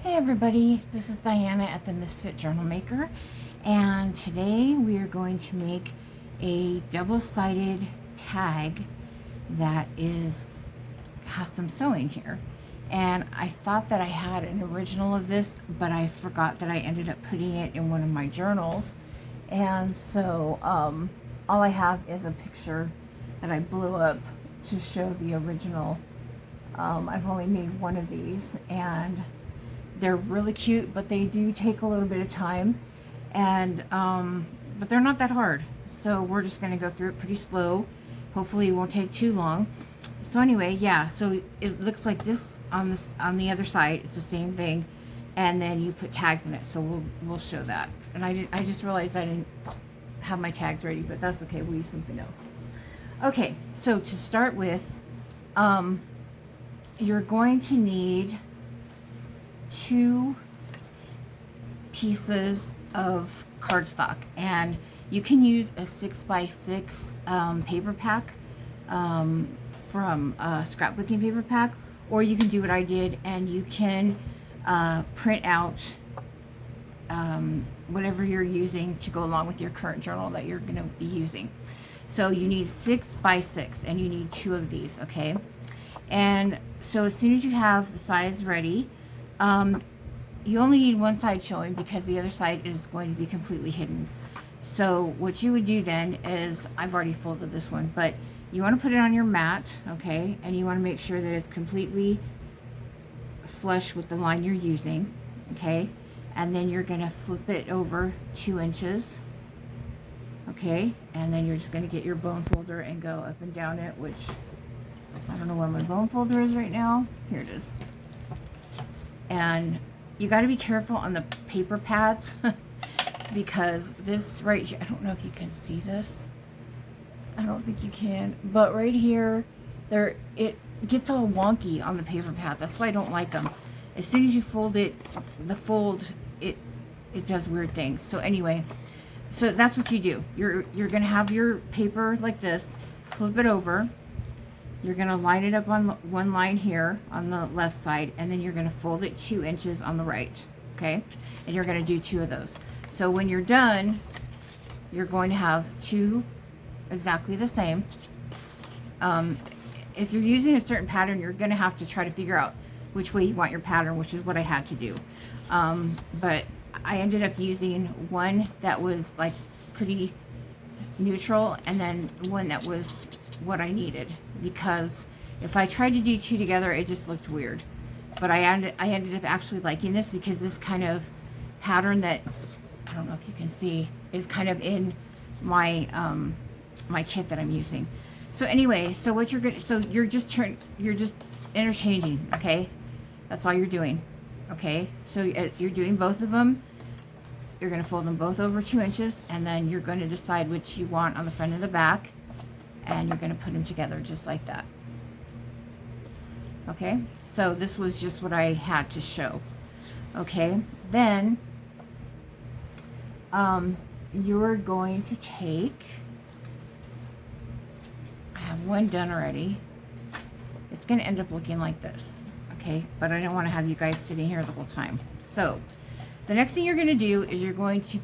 Hey everybody, this is Diana at the Misfit Journal Maker, and today we are going to make a double-sided tag that has some sewing here. And I thought that I had an original of this, but I forgot that I ended up putting it in one of my journals. And so all I have is a picture that I blew up to show the original. I've only made one of these, and they're really cute, but they do take a little bit of time, and but they're not that hard. So we're just going to go through it pretty slow. Hopefully it won't take too long. So anyway, yeah, so it looks like this on the other side. It's the same thing, and then you put tags in it. So we'll show that. And I just realized I didn't have my tags ready, but that's okay. We'll use something else. Okay, so to start with, you're going to need 2 pieces of cardstock, and you can use a 6x6 paper pack from scrapbooking paper pack, or you can do what I did and you can print out whatever you're using to go along with your current journal that you're going to be using. So you need 6x6 and you need 2 of these, okay? And so as soon as you have the size ready, you only need one side showing because the other side is going to be completely hidden. So what you would do then is, I've already folded this one, but you want to put it on your mat, okay? And you want to make sure that it's completely flush with the line you're using, okay? And then you're going to flip it over 2 inches, okay? And then you're just going to get your bone folder and go up and down it, which I don't know where my bone folder is right now. Here it is. And you got to be careful on the paper pads because this right here, I don't know if you can see this. I don't think you can, but right here, it gets all wonky on the paper pads. That's why I don't like them. As soon as you fold it, it does weird things. So anyway, so that's what you do. You're gonna have your paper like this, flip it over. You're going to line it up on one line here on the left side, and then you're going to fold it 2 inches on the right, okay? And you're going to do 2 of those. So when you're done, you're going to have 2 exactly the same. If you're using a certain pattern, you're going to have to try to figure out which way you want your pattern, which is what I had to do. But I ended up using one that was like pretty neutral, and then one that was what I needed, because if I tried to do 2 together, it just looked weird. But I ended up actually liking this because this kind of pattern that, I don't know if you can see, is kind of in my my kit that I'm using. So anyway, so what you're just interchanging, okay? That's all you're doing, okay? So you're doing both of them. You're going to fold them both over 2 inches, and then you're going to decide which you want on the front and the back, and you're going to put them together just like that. Okay, so this was just what I had to show. Okay, then you're going to take, I have one done already. It's going to end up looking like this, okay? But I don't want to have you guys sitting here the whole time. So the next thing you're going to do is you're going to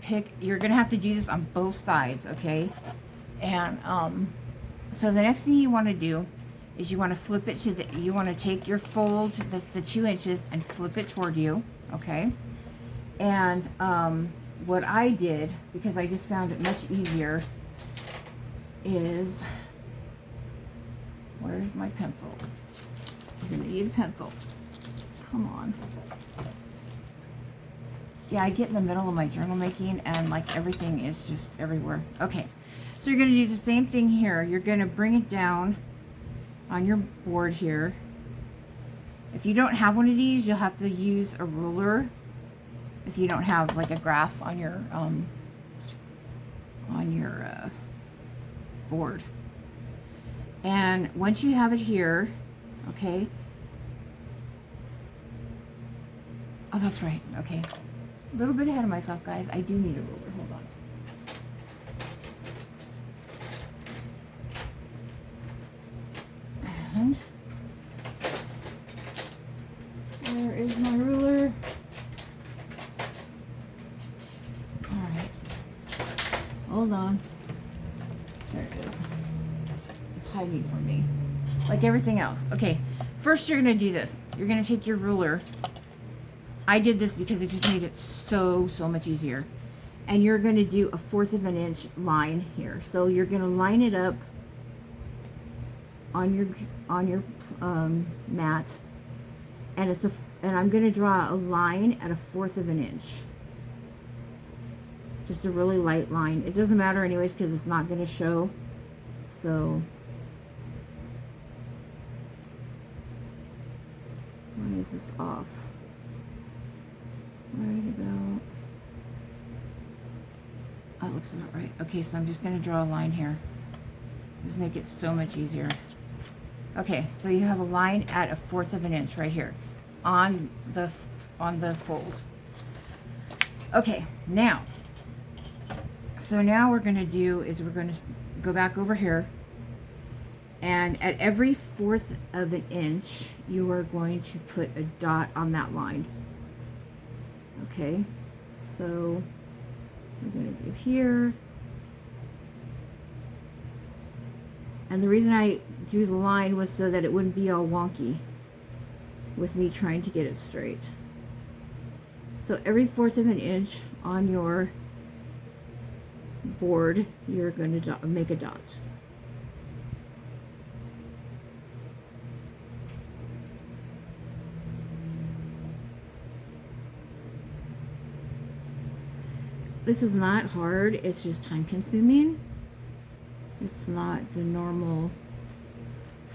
have to do this on both sides, okay? And so the next thing you want to do is you want to flip it you want to take your fold, that's the 2 inches, and flip it toward you, okay? And what I did, because I just found it much easier, is, where's my pencil? You're going to need a pencil. Come on. Yeah, I get in the middle of my journal making and like everything is just everywhere. Okay, so you're going to do the same thing here. You're going to bring it down on your board here. If you don't have one of these, you'll have to use a ruler if you don't have like a graph on your board. And once you have it here, okay. Oh, that's right. Okay. A little bit ahead of myself, guys. I do need a ruler. Hold on. And where is my ruler? hold on. There it is. It's hiding from me. Like everything else. Okay, first you're going to do this. You're going to take your ruler. I did this because it just made it so much easier. And you're going to do a 1/4 of an inch line here. So you're going to line it up on your mat, and I'm going to draw a line at a 1/4 of an inch. Just a really light line. It doesn't matter anyways because it's not going to show. So why is this off? Right about. Oh, it looks about right. Okay, so I'm just going to draw a line here. Just make it so much easier. Okay, so you have a line at a 1/4 of an inch right here on the fold. Okay, now. So now we're going to do is we're going to go back over here, and at every 1/4 of an inch, you are going to put a dot on that line. Okay, so we're going to do here. And the reason I drew the line was so that it wouldn't be all wonky with me trying to get it straight. So every 1/4 of an inch on your board, you're going to make a dot. This is not hard, it's just time consuming. It's not the normal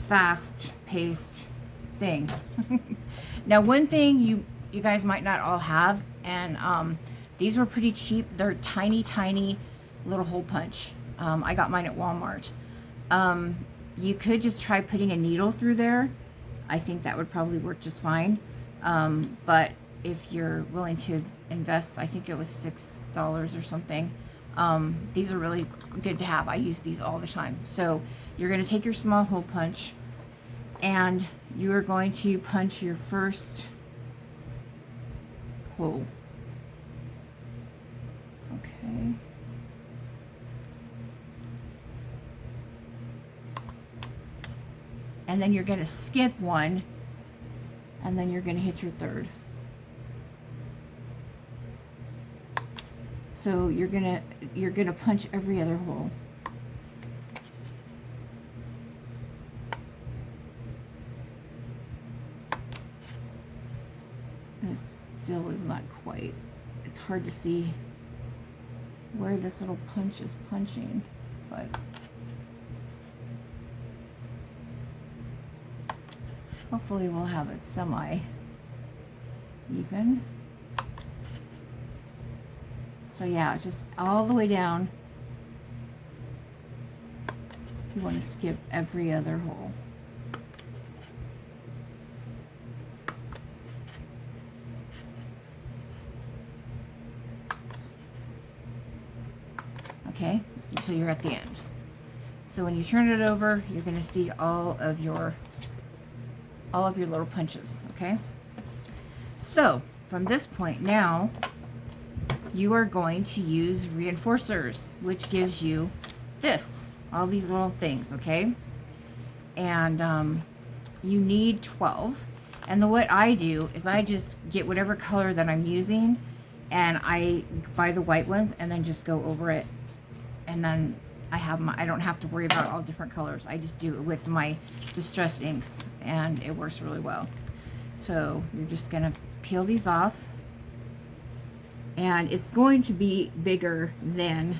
fast paced thing. Now one thing you guys might not all have, and these were pretty cheap. They're tiny little hole punch. I got mine at Walmart. You could just try putting a needle through there. I think that would probably work just fine. But if you're willing to invest, I think it was $6 or something. These are really good to have. I use these all the time. So you're going to take your small hole punch, and you are going to punch your first hole. Okay. And then you're going to skip one, and then you're going to hit your third. So you're gonna punch every other hole. And it still is not quite. It's hard to see where this little punch is punching, but hopefully we'll have it semi-even. So yeah, just all the way down. You want to skip every other hole. Okay, until you're at the end. So when you turn it over, you're going to see all of your little punches, okay? So from this point now, you are going to use reinforcers, which gives you this, all these little things, okay? And you need 12. And what I do is I just get whatever color that I'm using, and I buy the white ones and then just go over it. And then I don't have to worry about all different colors. I just do it with my Distress inks, and it works really well. So you're just gonna peel these off. And it's going to be bigger than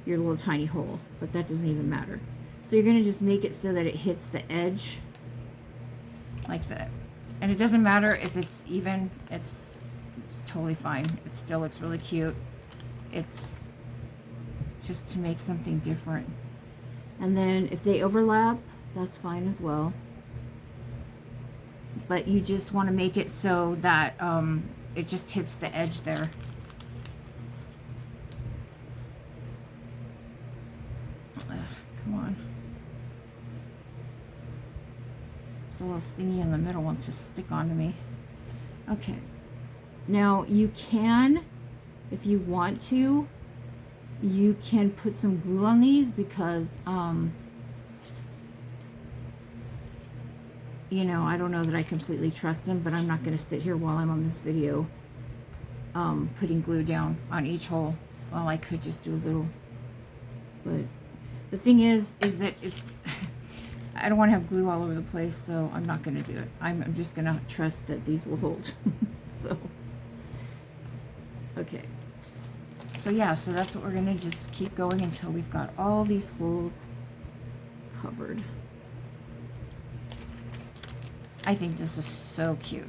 your little tiny hole, but that doesn't even matter. So you're going to just make it so that it hits the edge like that. And it doesn't matter if it's even, it's totally fine. It still looks really cute. It's just to make something different. And then if they overlap, that's fine as well. But you just want to make it so that it just hits the edge there. Come on. The little thingy in the middle wants to stick onto me. Okay. Now you can, if you want to, you can put some glue on these because, you know, I don't know that I completely trust them, but I'm not going to sit here while I'm on this video putting glue down on each hole. Well, I could just do a little, but the thing is that it's, I don't want to have glue all over the place, so I'm not going to do it. I'm just going to trust that these will hold. So, okay. So yeah, so that's what we're going to just keep going until we've got all these holes covered. I think this is so cute.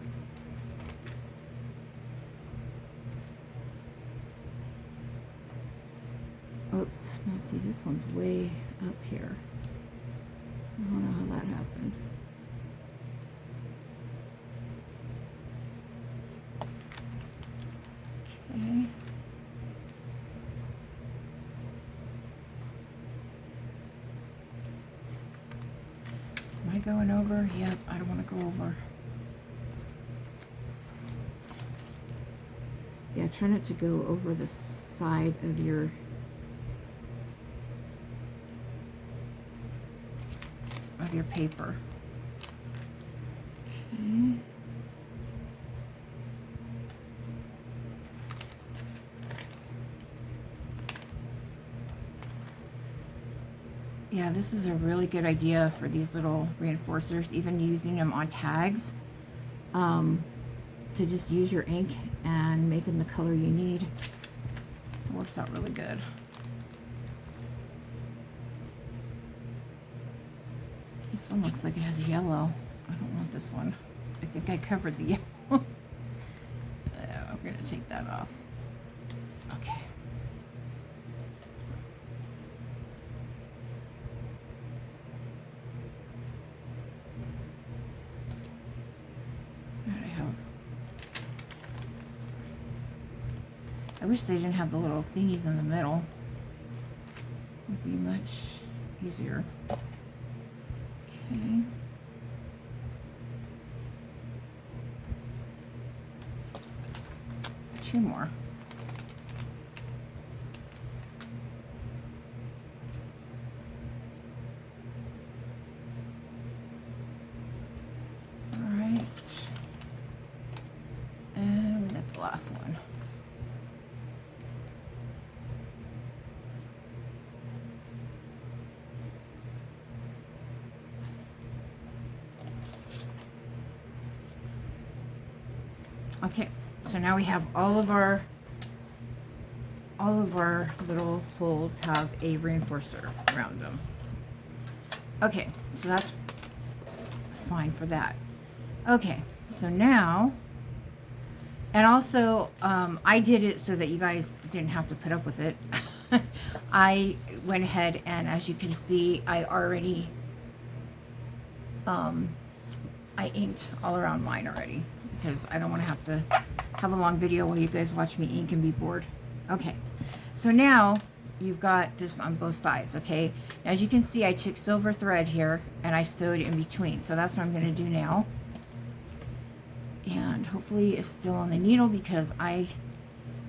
Oops, now see, this one's way up here. I don't know how that happened. Okay. Am I going over? Yep, I don't want to go over. Yeah, try not to go over the side of your paper. Okay. Yeah, this is a really good idea for these little reinforcers, even using them on tags, to just use your ink and make them the color you need. It works out really good. This one looks like it has yellow. I don't want this one. I think I covered the yellow. I'm going to take that off. Okay. I wish they didn't have the little thingies in the middle. It would be much easier. Okay. Two more. All right. And we got the last one. Okay, so now we have all of our little holes have a reinforcer around them. Okay, so that's fine for that. Okay, so now, and also I did it so that you guys didn't have to put up with it. I went ahead and, as you can see, I already I inked all around mine already, because I don't want to have a long video while you guys watch me ink and be bored. Okay, so now you've got this on both sides. Okay, as you can see, I took silver thread here and I sewed in between, so that's what I'm going to do now. And hopefully it's still on the needle, because I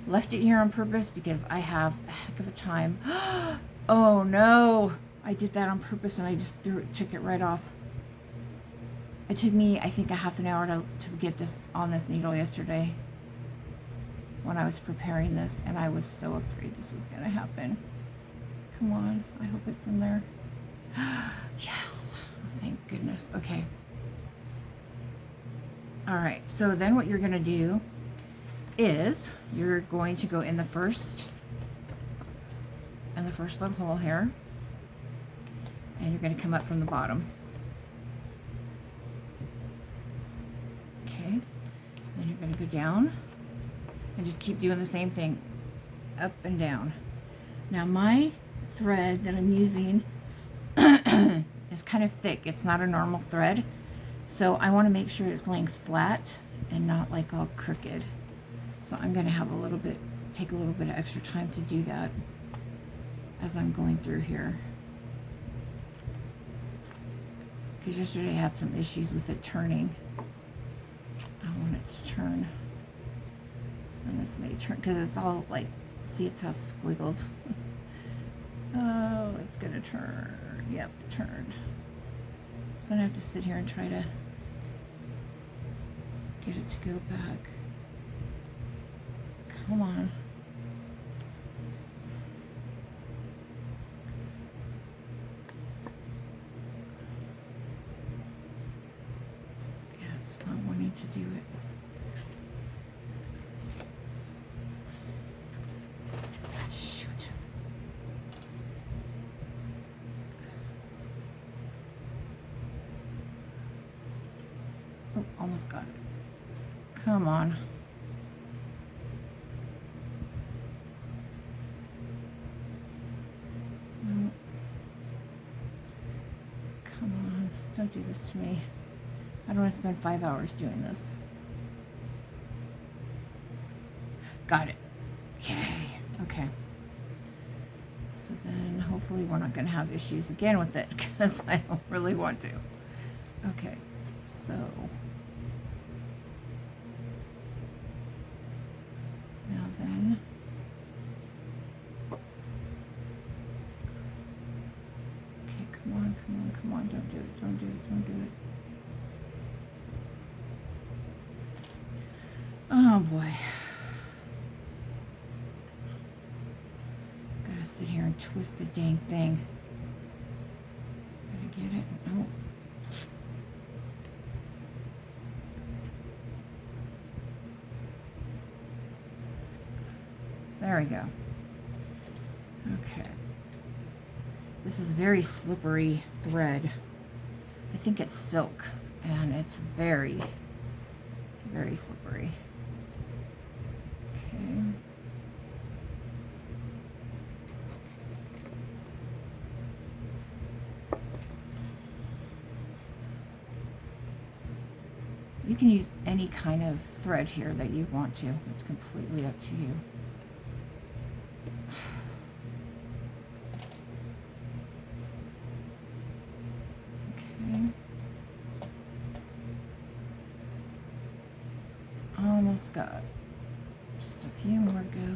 left it here on purpose because I have a heck of a time. Oh no, I did that on purpose and I just took it right off. It took me, I think, a half an hour to get this on this needle yesterday when I was preparing this, and I was so afraid this was going to happen. Come on, I hope it's in there. Yes, thank goodness. Okay. All right, so then what you're going to do is you're going to go in the first little hole here, and you're going to come up from the bottom. Okay, then you're going to go down and just keep doing the same thing, up and down. Now my thread that I'm using is kind of thick. It's not a normal thread, so I want to make sure it's laying flat and not like all crooked. So I'm going to have take a little bit of extra time to do that as I'm going through here, because yesterday I had some issues with it turning. I want it to turn, and this may turn because it's all like, see, it's how squiggled. Oh, it's gonna turn. Yep, it turned. So I have to sit here and try to get it to go back. Come on. Yeah, it's not wanting to do it. Shoot. Oh, almost got it. Come on. No. Come on. Don't do this to me. I don't want to spend 5 hours doing this. Got it. Yay. Okay. So then hopefully we're not going to have issues again with it because I don't really want to. Okay. So now then, okay, come on, come on, come on, don't do it, don't do it, don't do it. Oh boy. Gotta sit here and twist the dang thing. Gotta get it. No. There we go. Okay. This is very slippery thread. I think it's silk, and it's very, very slippery. Okay. You can use any kind of thread here that you want to. It's completely up to you. Okay. Almost got just a few more to go.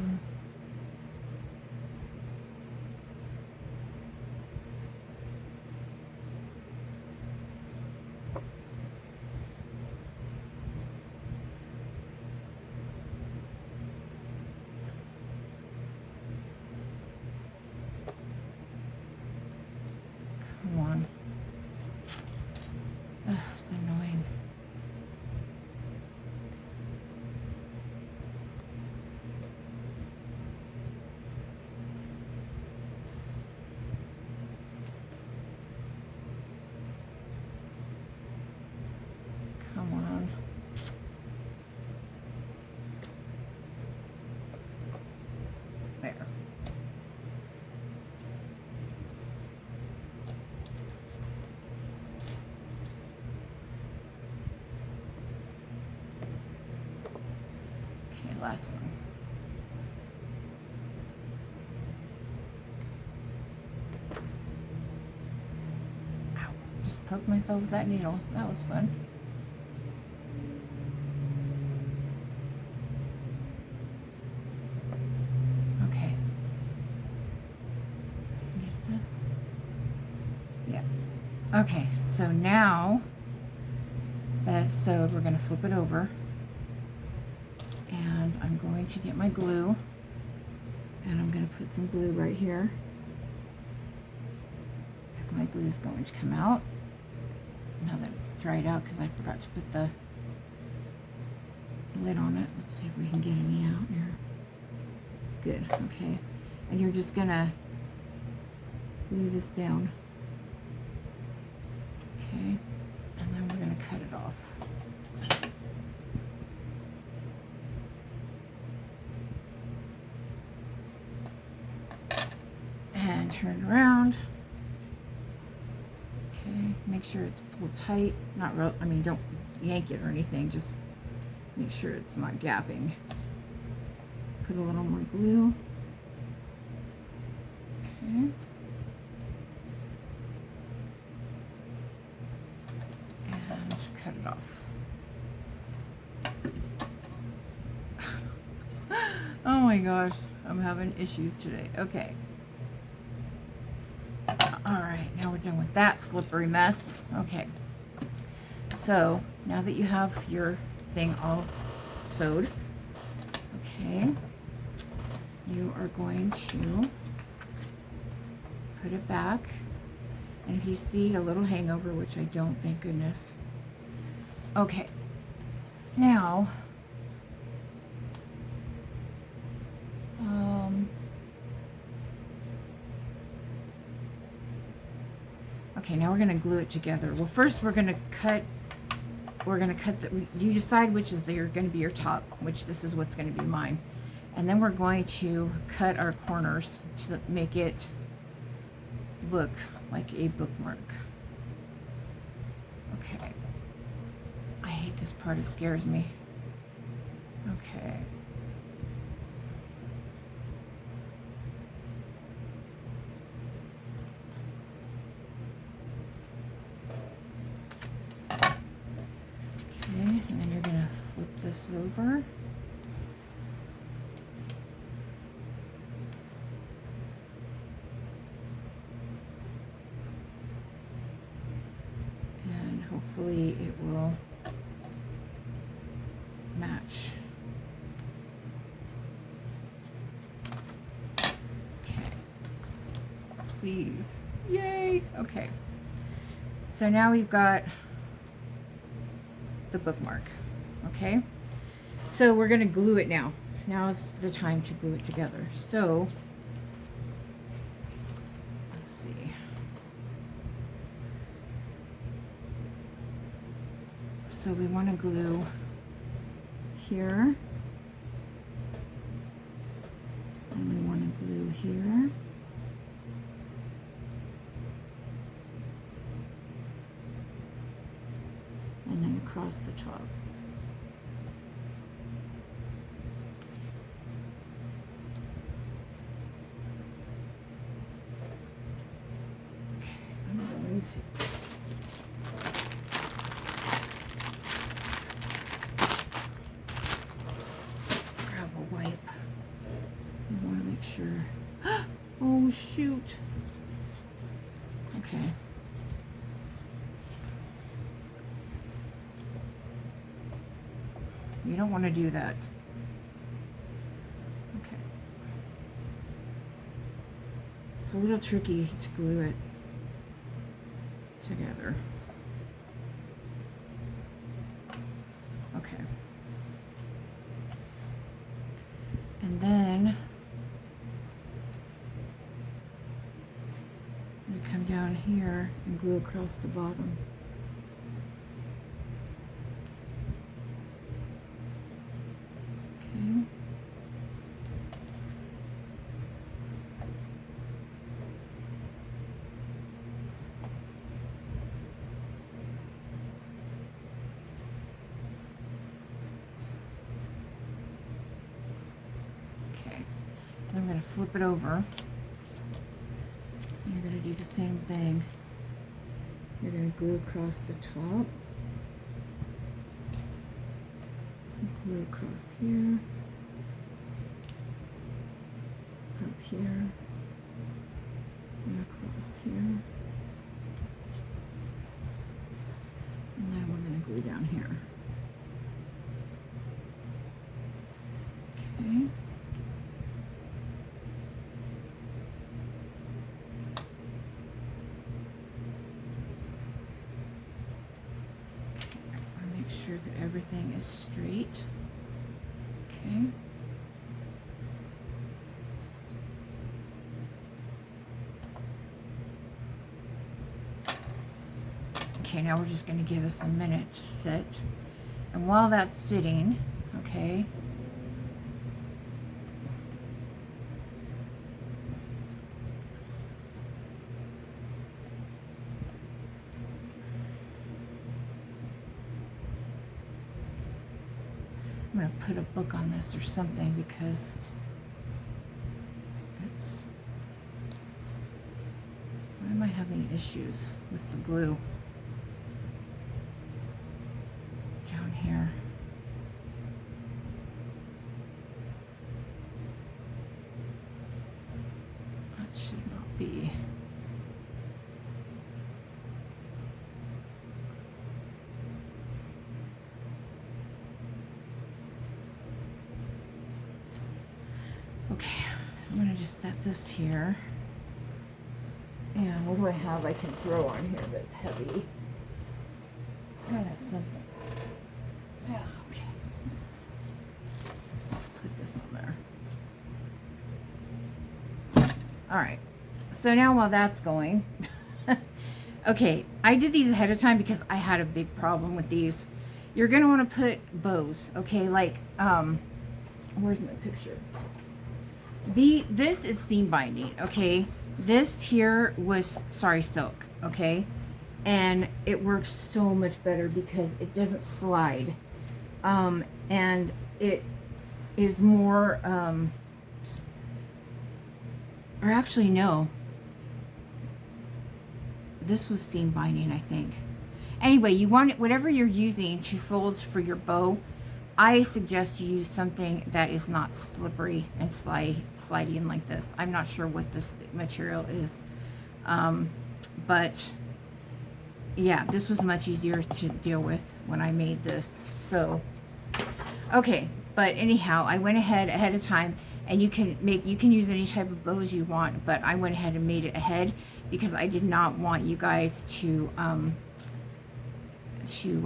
Come on. Ugh, it's annoying. Come on. There. Okay, last one. Ow. Just poked myself with that needle. That was fun. Okay. Get this. Yeah. Okay, so now that's sewed, we're going to flip it over. And I'm going to get my glue. And I'm going to put some glue right here. My glue is going to come out. Now that it's dried out, because I forgot to put the lid on it. Let's see if we can get any out here. Good, okay. And you're just going to glue this down. Okay, and then we're going to cut it off. And turn it around. Okay, make sure it's pulled tight. Not real, I mean, don't yank it or anything. Just make sure it's not gapping. Put a little more glue. Okay. And cut it off. Oh my gosh, I'm having issues today. Okay. All right, now we're done with that slippery mess. Okay, so now that you have your thing all sewed, okay, you are going to put it back. And if you see a little hangover, which I don't, thank goodness. Okay, now, okay, now we're gonna glue it together. Well, first we're gonna cut you decide which is gonna be your top, which this is what's gonna be mine. And then we're going to cut our corners to make it look like a bookmark. Okay. I hate this part, it scares me. Okay. Okay, and then you're gonna flip this over. And hopefully it will match. Okay. Please. Yay! Okay. So now we've got the bookmark. Okay, so we're gonna glue it now. Now is the time to glue it together. So let's see. So we want to glue here, and we want to glue here, and then across the top. Okay, I'm going to grab a wipe. I want to make sure. Oh shoot. Okay. You don't want to do that. Okay. It's a little tricky to glue it together. Okay. And then you come down here and glue across the bottom. Okay. Okay. And I'm going to flip it over. And you're going to do the same thing. You're going to glue across the top. Glue across here, up here, and across here. And then we're going to glue down here. Okay. Make sure that everything is straight. Okay. Okay, now we're just going to give us a minute to sit. And while that's sitting, okay, I'm going to put a book on this or something because it's, why am I having issues with the glue down here? That should not be. Okay, I'm gonna just set this here. And what do I have I can throw on here that's heavy? I gotta have something. Yeah, okay. Let's put this on there. Alright, so now while that's going, okay, I did these ahead of time because I had a big problem with these. You're gonna wanna put bows, okay, like, where's my picture? This is seam binding, okay? This here was sari silk, okay? And it works so much better because it doesn't slide. And it is more, or actually no. This was seam binding, I think. Anyway, you want it, whatever you're using to fold for your bow, I suggest you use something that is not slippery and sliding like this. I'm not sure what this material is. But yeah, this was much easier to deal with when I made this. So, okay. But anyhow, I went ahead of time, and you can use any type of bows you want, but I went ahead and made it ahead because I did not want you guys to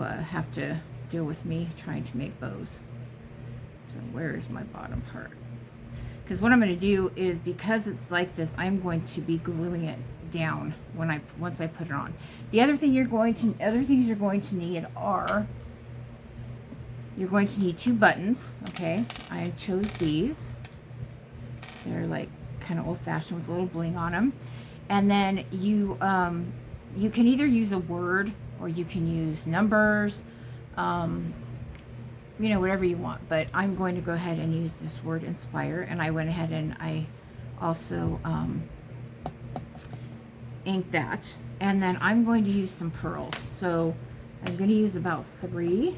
have to deal with me trying to make bows. So where is my bottom part? Because what I'm going to do is, because it's like this, I'm going to be gluing it down once I put it on. The other things you're going to need are, you're going to need 2 buttons. Okay, I chose these. They're like kind of old-fashioned with a little bling on them. And then you can either use a word or you can use numbers, you know, whatever you want. But I'm going to go ahead and use this word inspire, and I went ahead and I also inked that. And then I'm going to use some pearls. So I'm going to use about 3,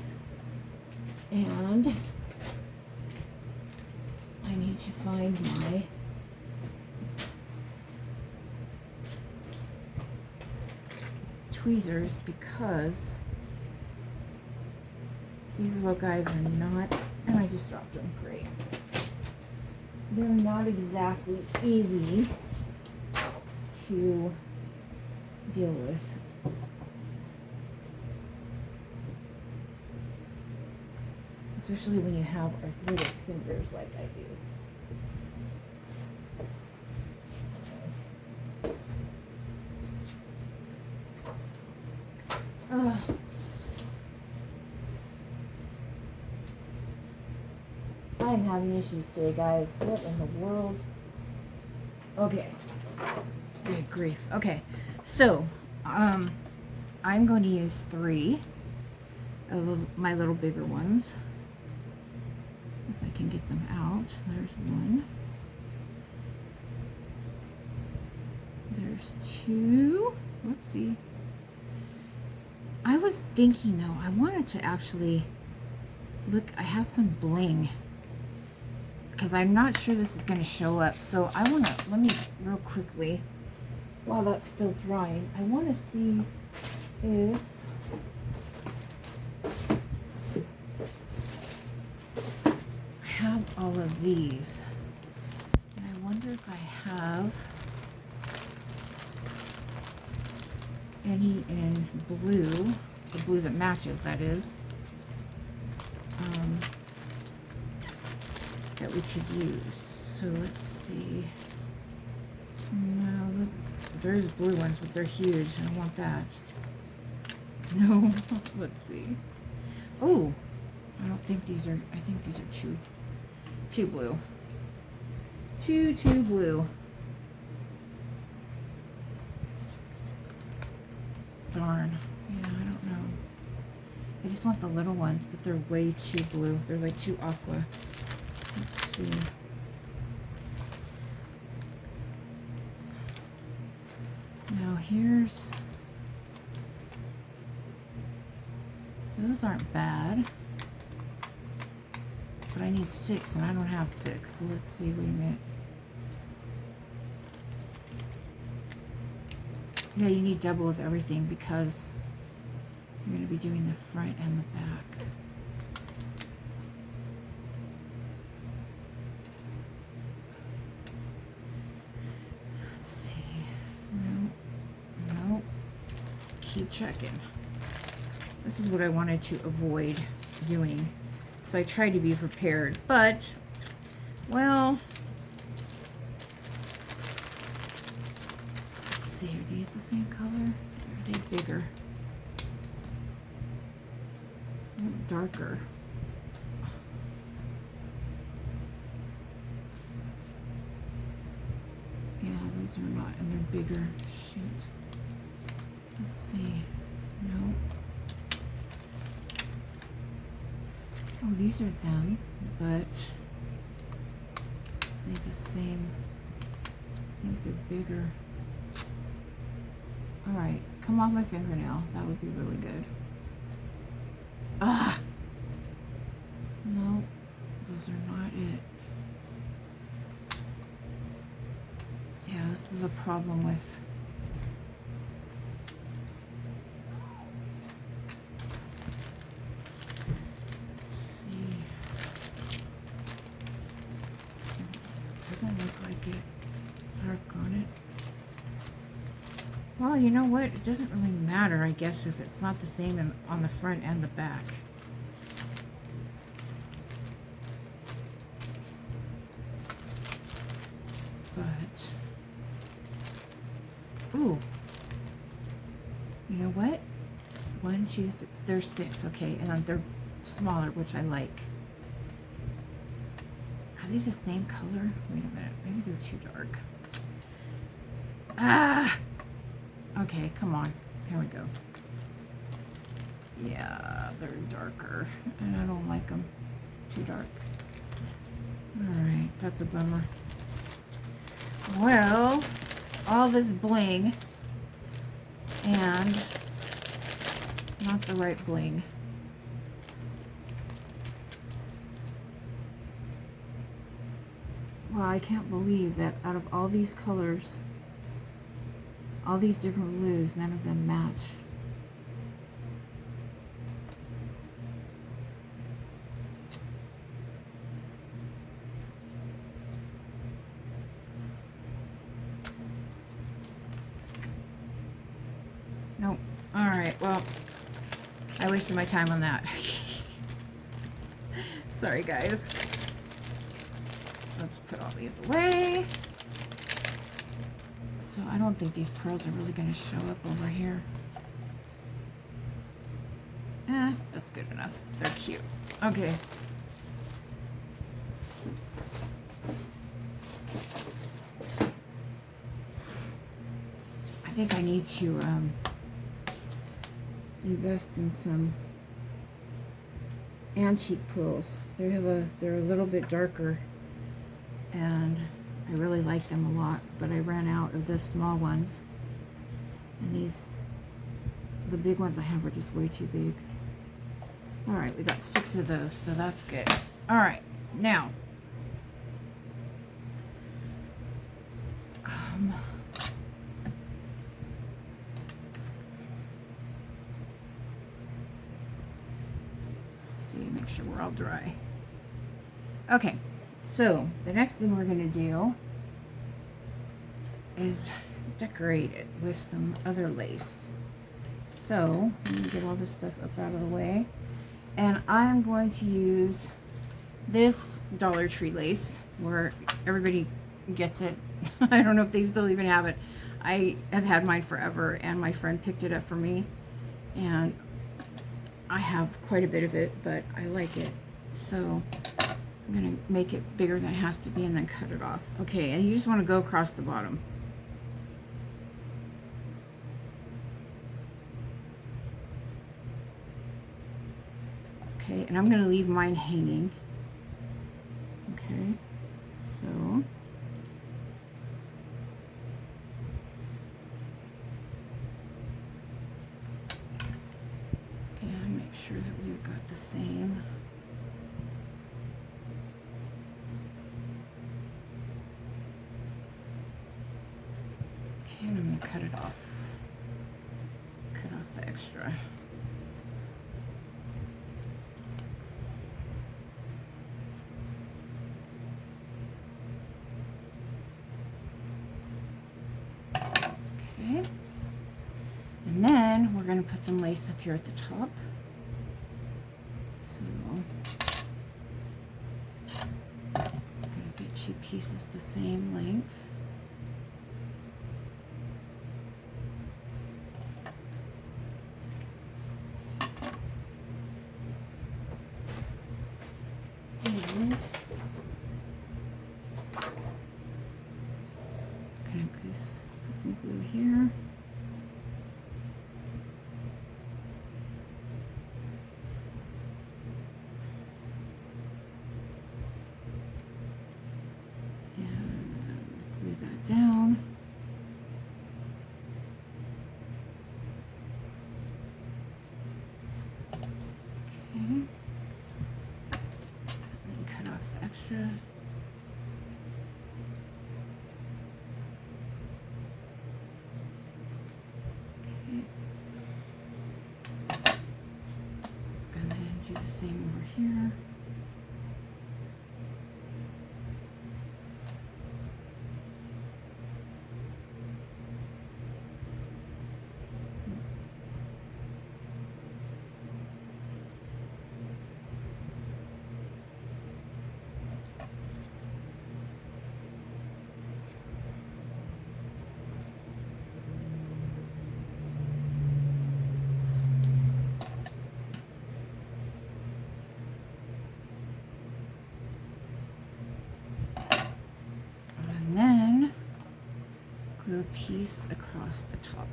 and I need to find my tweezers because these little guys are not, and I just dropped them, great. They're not exactly easy to deal with. Especially when you have arthritic fingers like I do. I'm having issues today, guys. What in the world? Okay. Good grief. Okay. So, I'm going to use 3 of my little bigger ones. If I can get them out. There's 1. There's 2. Whoopsie. I was thinking, though, I wanted to actually look. I have some bling, because I'm not sure this is going to show up. So I want to, let me real quickly, while that's still drying, I want to see if I have all of these. And I wonder if I have any in blue, the blue that matches, that is, that we could use. So let's see. No, look, there's blue ones, but they're huge. I don't want that. No, let's see. Oh, I don't think these are, I think these are too blue. Too blue. Darn. Yeah, I don't know. I just want the little ones, but they're way too blue. They're like too aqua. Let's see. Now here's, those aren't bad, but I need 6 and I don't have 6. So let's see, wait a minute. Yeah, you need double of everything because you're going to be doing the front and the back. checking. This is what I wanted to avoid doing. So I tried to be prepared, but, well, let's see, are these the same color? Or are they bigger? Darker. Yeah, those are not, and they're bigger. Shoot. Let's see. No. Oh, these are them, but they're the same. I think they're bigger. Alright, come off my fingernail. That would be really good. Ah! No, those are not it. Yeah, this is a problem with doesn't look like it. Dark on it. Well, you know what? It doesn't really matter, I guess, if it's not the same on the front and the back. But, ooh. You know what? 1, 2, 3, there's 6, okay, and then they're smaller, which I like. Are these the same color? Wait a minute. Maybe they're too dark. Ah! Okay, come on. Here we go. Yeah, they're darker. And I don't like them. Too dark. Alright, that's a bummer. Well, all this bling and not the right bling. Well, I can't believe that out of all these colors, all these different blues, none of them match. Nope. Alright, well, I wasted my time on that. Sorry, guys. Let's put all these away. So I don't think these pearls are really going to show up over here. That's good enough. They're cute. Okay. I think I need to invest in some antique pearls. They're a little bit darker, and I really like them a lot, but I ran out of the small ones, and the big ones I have are just way too big. All right, we got 6 of those, so that's good. All right, now make sure we're all dry. Okay, so the next thing we're going to do is decorate it with some other lace. So let me get all this stuff up out of the way, and I'm going to use this Dollar Tree lace where everybody gets it. I don't know if they still even have it. I have had mine forever, and my friend picked it up for me, and I have quite a bit of it, but I like it. So I'm going to make it bigger than it has to be and then cut it off. Okay, and you just want to go across the bottom. Okay, and I'm going to leave mine hanging. Okay, so and make sure that we've got the same. Okay, and I'm going to cut it off. Cut off the extra. Okay. And then we're going to put some lace up here at the top. So I'm going to get 2 pieces the same length. And kind of put some glue here. Down. Okay. And cut off the extra. Okay. And then do the same over here. Glue a piece across the top,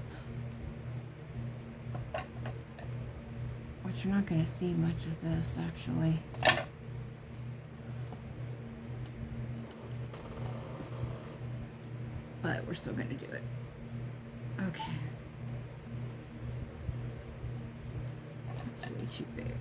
which you're not going to see much of this actually. But we're still going to do it. Okay. That's way too big.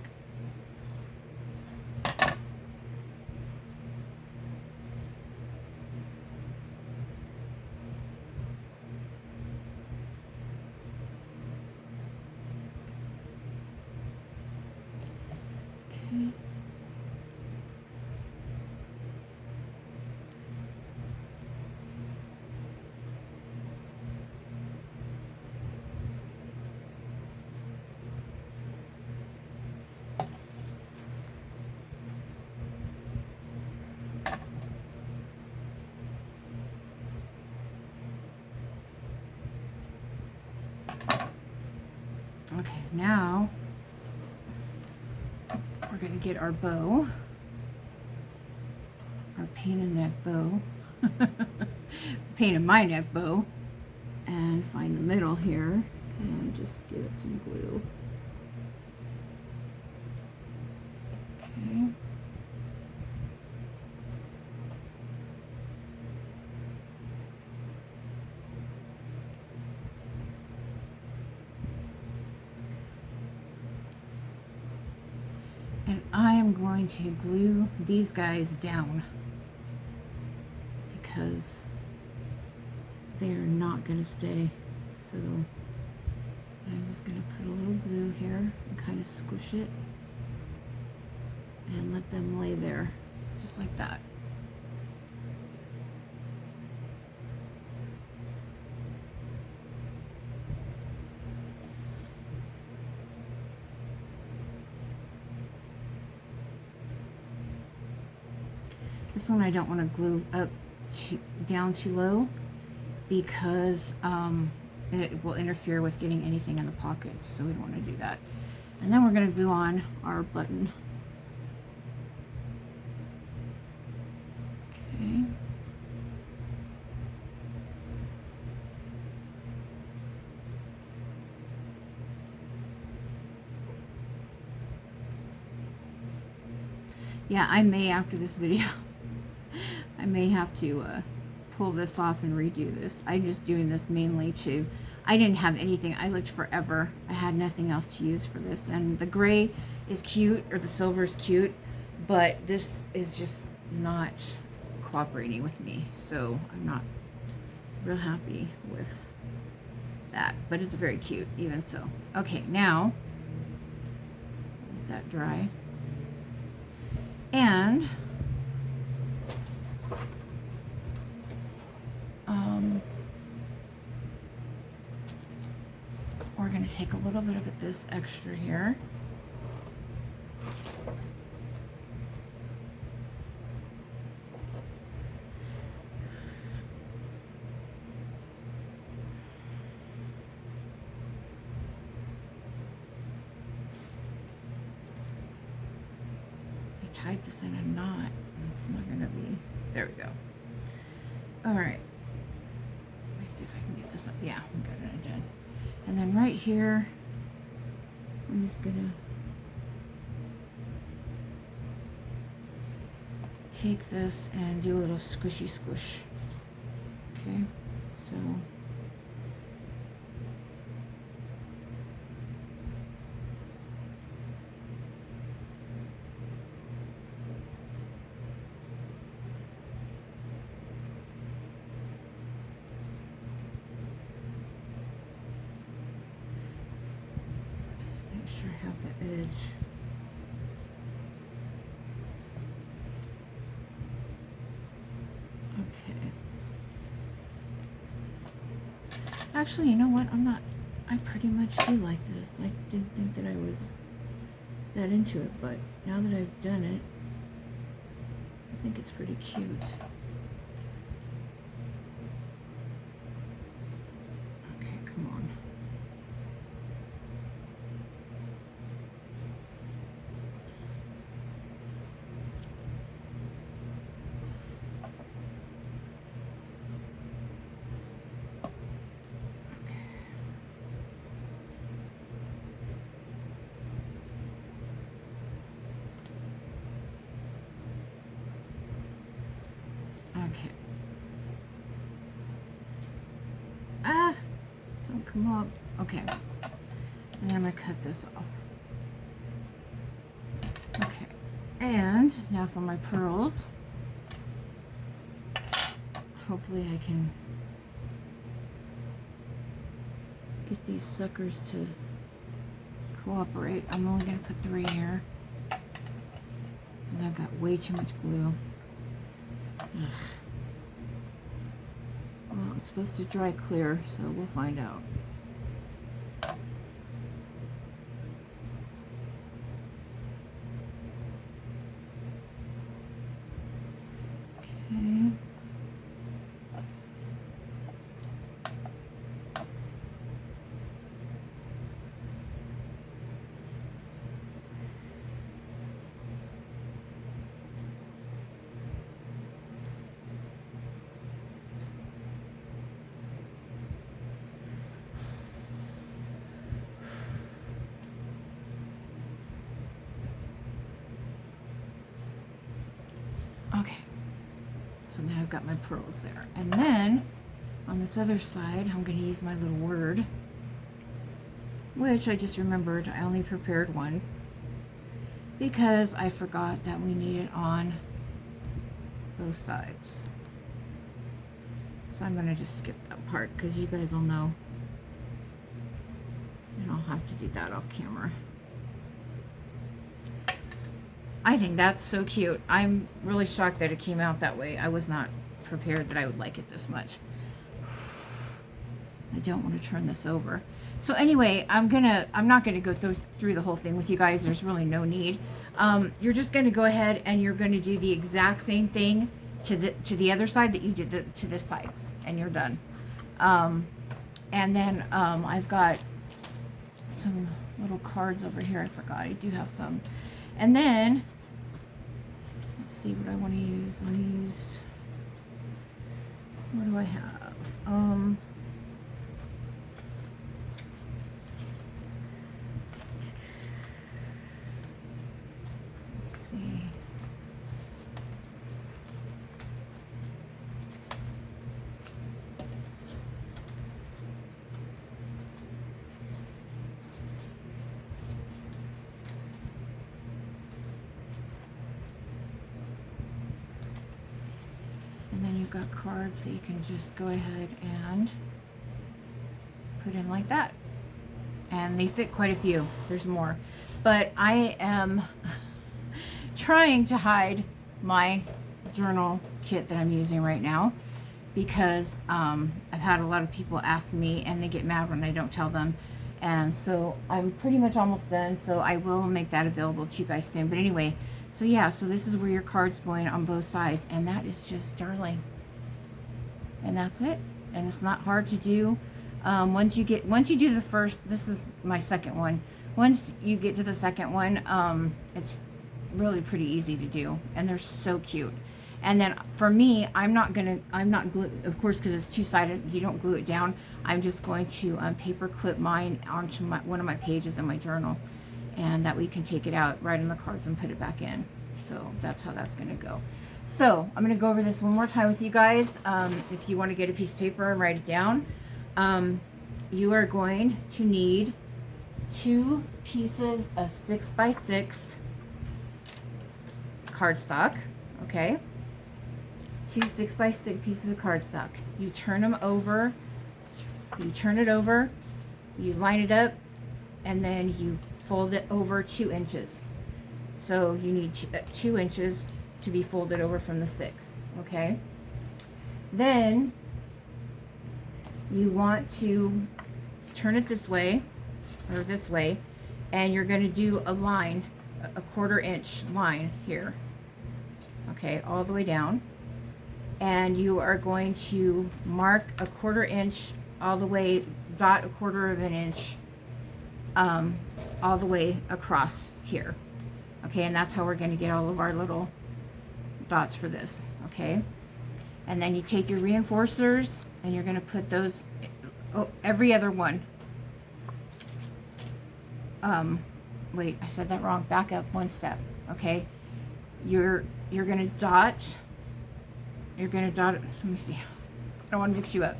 Okay, now we're going to get our bow, our painted neck bow, painted my neck bow, and find the middle here and just give it some glue. Okay. And I am going to glue these guys down because they are not going to stay. So I'm just going to put a little glue here and kind of squish it and let them lay there just like that. This one I don't want to glue up down too low because it will interfere with getting anything in the pockets, so we don't want to do that. And then we're going to glue on our button. Okay. Yeah, I may, after this video, I may have to pull this off and redo this. I'm just doing this mainly to, I didn't have anything. I looked forever. I had nothing else to use for this. And the gray is cute, or the silver is cute, but this is just not cooperating with me. So I'm not real happy with that, but it's very cute even so. Okay, now let that dry. And we're going to take a little bit of this extra here. Tied this in a knot. It's not gonna be. There we go. All right. Let me see if I can get this up. Yeah, I'm good. I'm done. And then right here, I'm just gonna take this and do a little squishy squish. Okay, so. Make sure I have the edge. Okay. Actually, you know what? I pretty much do like this. I didn't think that I was that into it, but now that I've done it, I think it's pretty cute. Okay, come on. Okay. Ah, don't come up. Okay. And I'm gonna cut this off. Okay. And now for my pearls. Hopefully I can get these suckers to cooperate. I'm only gonna put 3 here. And I've got way too much glue. Ugh. Well, it's supposed to dry clear, so we'll find out. Okay. Okay, so now I've got my pearls there. And then, on this other side, I'm going to use my little word, which I just remembered I only prepared one, because I forgot that we need it on both sides. So I'm going to just skip that part, because you guys will know. And I'll have to do that off camera. I think that's so cute. I'm really shocked that it came out that way. I was not prepared that I would like it this much. I don't want to turn this over. So anyway, I'm not gonna go through the whole thing with you guys. There's really no need. You're just gonna go ahead and you're gonna do the exact same thing to the other side that you did to this side, and you're done. And then I've got some little cards over here. I forgot. I do have some. And then, let's see what I want to use. I'll use, what do I have? Let's see. And then you've got cards that you can just go ahead and put in like that. And they fit quite a few. There's more. But I am trying to hide my journal kit that I'm using right now, because I've had a lot of people ask me and they get mad when I don't tell them. And so I'm pretty much almost done, so I will make that available to you guys soon. But anyway, so yeah, so this is where your card's going on both sides, and that is just darling. And that's it. And it's not hard to do. Once you do the first, this is my second one. Once you get to the second one, it's really pretty easy to do, and they're so cute. And then for me, I'm not glue, of course, because it's two-sided, you don't glue it down. I'm just going to paper clip mine onto one of my pages in my journal, and that we can take it out, write on the cards, and put it back in. So that's how that's going to go. So I'm going to go over this one more time with you guys. If you want to get a piece of paper and write it down, you are going to need 2 pieces of 6x6 cardstock, okay? 2 6x6 pieces of cardstock. You turn them over, you turn it over, you line it up, and then you fold it over 2 inches. So you need 2 inches to be folded over from the 6, okay? Then you want to turn it this way, or this way, and you're going to do a line, a 1/4 inch line here, okay, all the way down. And you are going to mark a 1/4 inch all the way, dot a 1/4 of an inch all the way across here, okay? And that's how we're going to get all of our little dots for this, okay? And then you take your reinforcers and you're going to put those, every other one. Wait, I said that wrong. Back up 1 step, okay? You're going to dot. You're going to dot. Let me see. I don't want to mix you up.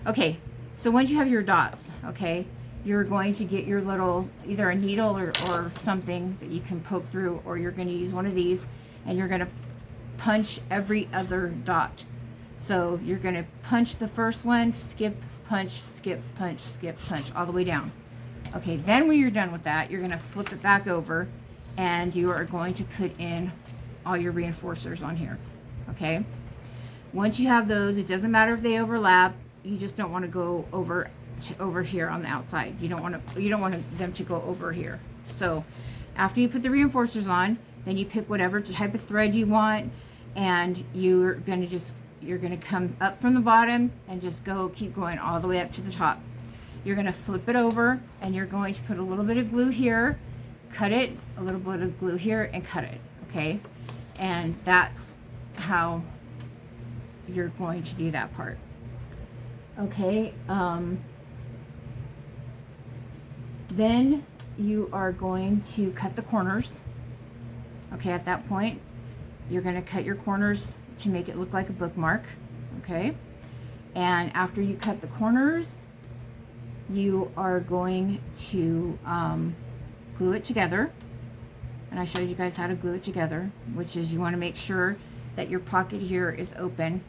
Okay, so once you have your dots, okay, you're going to get your little, either a needle or something that you can poke through, or you're going to use one of these, and you're going to punch every other dot. So you're going to punch the first one, skip, punch, skip, punch, skip, punch, all the way down. Okay, then when you're done with that, you're going to flip it back over, and you are going to put in all your reinforcers on here, okay? Once you have those, it doesn't matter if they overlap. You just don't want to go over here on the outside. You don't want them to go over here. So after you put the reinforcers on, then you pick whatever type of thread you want, and you're going to come up from the bottom and just keep going all the way up to the top. You're going to flip it over, and you're going to put a little bit of glue here, cut it, a little bit of glue here, and cut it, okay? And that's how you're going to do that part. Okay, then you are going to cut the corners. Okay, at that point, you're going to cut your corners to make it look like a bookmark, okay? And after you cut the corners, you are going to glue it together. And I showed you guys how to glue it together, which is you want to make sure that your pocket here is open,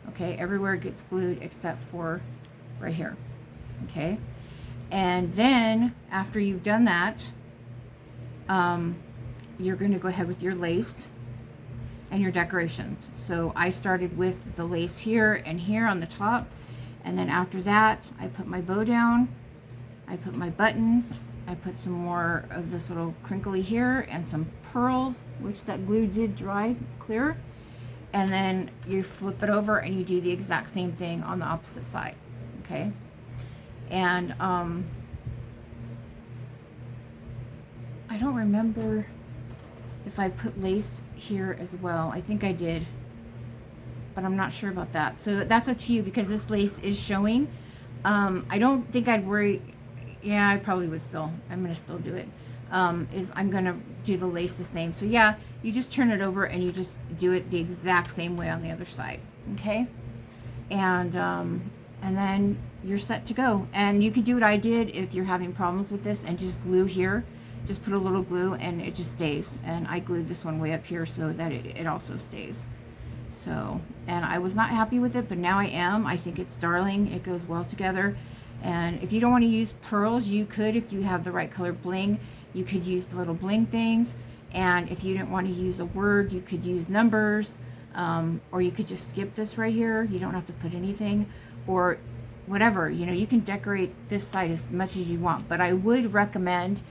okay? Everywhere it gets glued except for right here, okay? And then after you've done that, you're going to go ahead with your lace and your decorations. So I started with the lace here and here on the top, and then after that I put my bow down, I put my button, I put some more of this little crinkly here and some pearls, which that glue did dry clear, and then you flip it over and you do the exact same thing on the opposite side, okay? And I don't remember if I put lace here as well. I think I did, but I'm not sure about that. So that's up to you, because this lace is showing. I don't think I'd worry. Yeah, I probably would still. I'm going to still do it. I'm going to do the lace the same. So yeah, you just turn it over and you just do it the exact same way on the other side. Okay? And then you're set to go. And you could do what I did if you're having problems with this and just glue here. Just put a little glue and it just stays. And I glued this one way up here so that it also stays. So, and I was not happy with it, but now I am. I think it's darling. It goes well together. And if you don't want to use pearls, you could, if you have the right color bling, you could use the little bling things. And if you didn't want to use a word, you could use numbers, or you could just skip this right here. You don't have to put anything. Or whatever, you know, you can decorate this side as much as you want, but I would recommend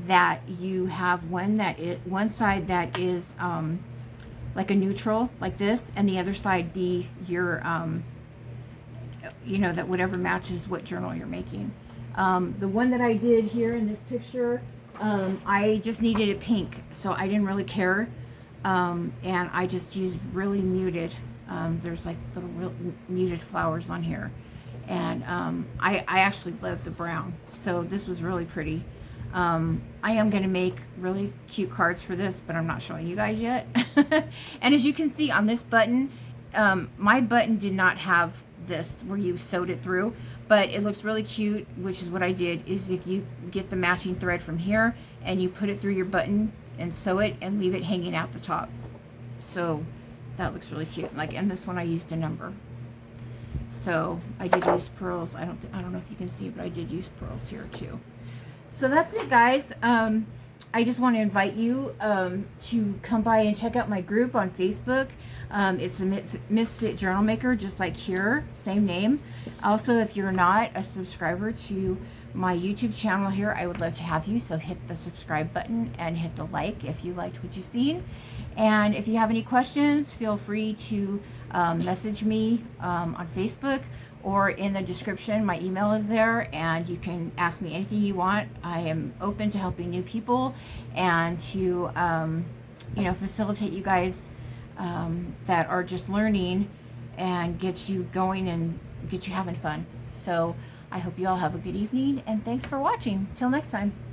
that you have one side that is like a neutral like this, and the other side be your you know, that whatever matches what journal you're making. The one that I did here in this picture, I just needed it pink, so I didn't really care, and I just used really muted, there's like little real muted flowers on here, and I actually love the brown, so this was really pretty. I am going to make really cute cards for this, but I'm not showing you guys yet. And as you can see on this button, my button did not have this where you sewed it through, but it looks really cute, which is what I did, is if you get the matching thread from here and you put it through your button and sew it and leave it hanging out the top. So that looks really cute. Like, and this one I used a number. So I did use pearls. I don't know if you can see, but I did use pearls here too. So that's it, guys. I just want to invite you to come by and check out my group on Facebook. It's a Misfit Journal Maker, just like here, same name. Also, if you're not a subscriber to my YouTube channel here, I would love to have you. So hit the subscribe button and hit the like if you liked what you've seen. And if you have any questions, feel free to message me on Facebook, or in the description, my email is there, and you can ask me anything you want. I am open to helping new people and to, you know, facilitate you guys that are just learning and get you going and get you having fun. So I hope you all have a good evening, and thanks for watching. Till next time.